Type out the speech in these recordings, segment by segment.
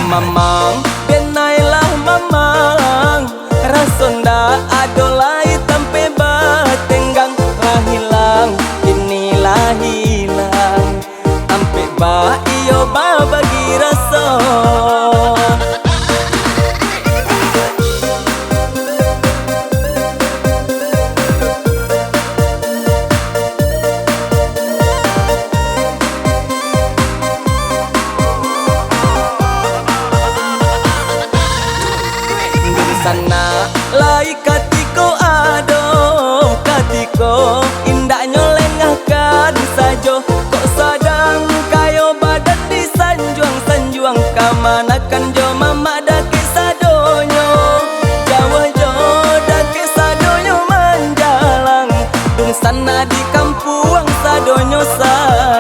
mamang benailah mamang rasonda adolai tampe batenggang lah hilang inilah hilang ampe ba iyo ba bagi raso. Sana lai katiko ado katiko indak nyolengahkan sajo kok sadang kayo badan di sanjuang kamanakan jo mama dake sadonyo Jawa jo dake sadonyo manjalang dung sana di kampuang sadonyo sayang.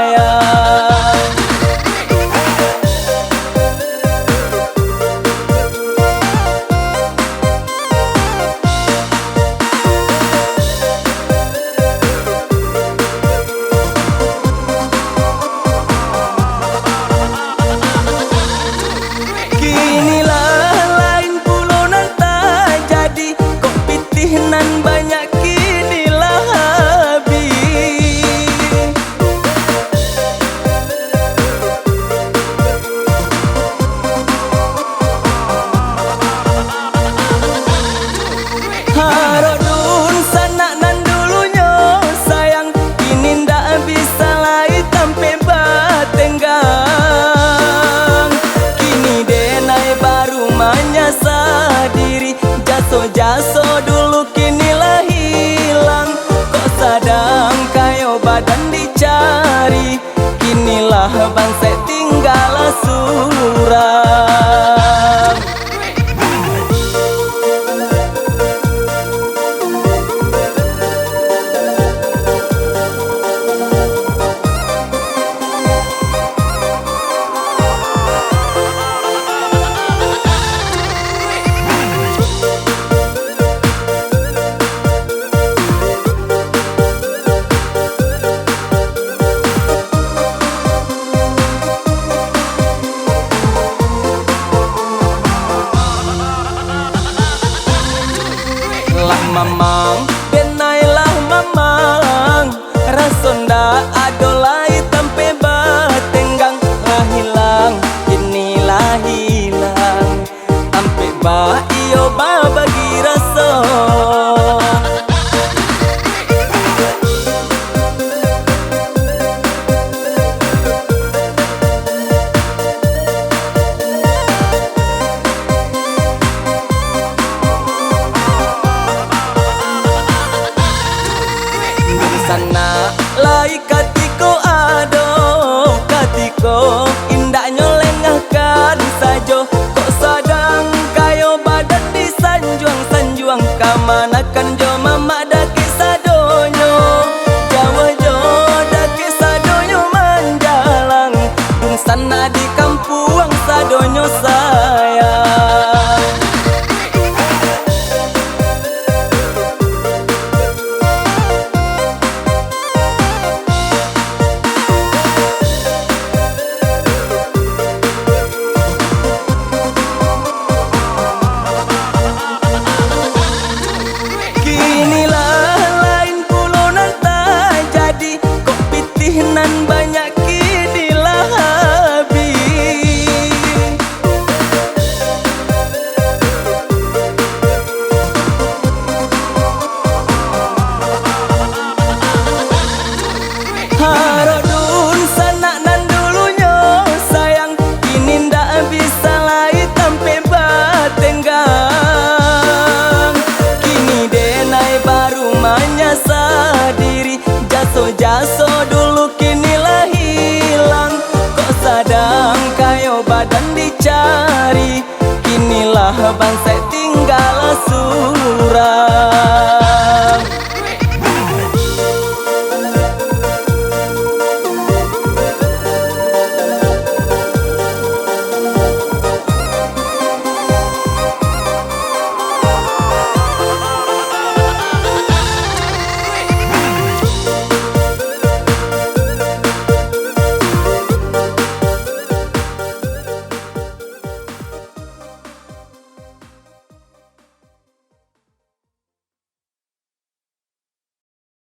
Nan banyak kinilah habis harodun sana nan dulunya sayang kini ndak bisa lagi tampe batenggang kini denai baru menyasar diri jaso dulu kinilah hilang kok sadang kayo badan dicari kinilah bangsa tinggal surang. Mamang benailah mamang rasonda adolai tampe batenggang lah hilang inilah hilang ampe ba iyo ba bagi raso. Sana lai katiko ado katiko indak nyolengahkan sajo kok sadang kayo badan di sanjuang kamanakan jo mama dake sadonyo Jawa jo dake sadonyo manjalang dung sana di kampuang sadonyo sayang. Nan banyak kinilah habis harodun sana nan dulunya sayang kini ndak bisa lagi tampe batenggang kini denai baru menyasar diri jaso dulu kinilah hilang kok sadang kayo badan dicari kinilah bangsa tinggal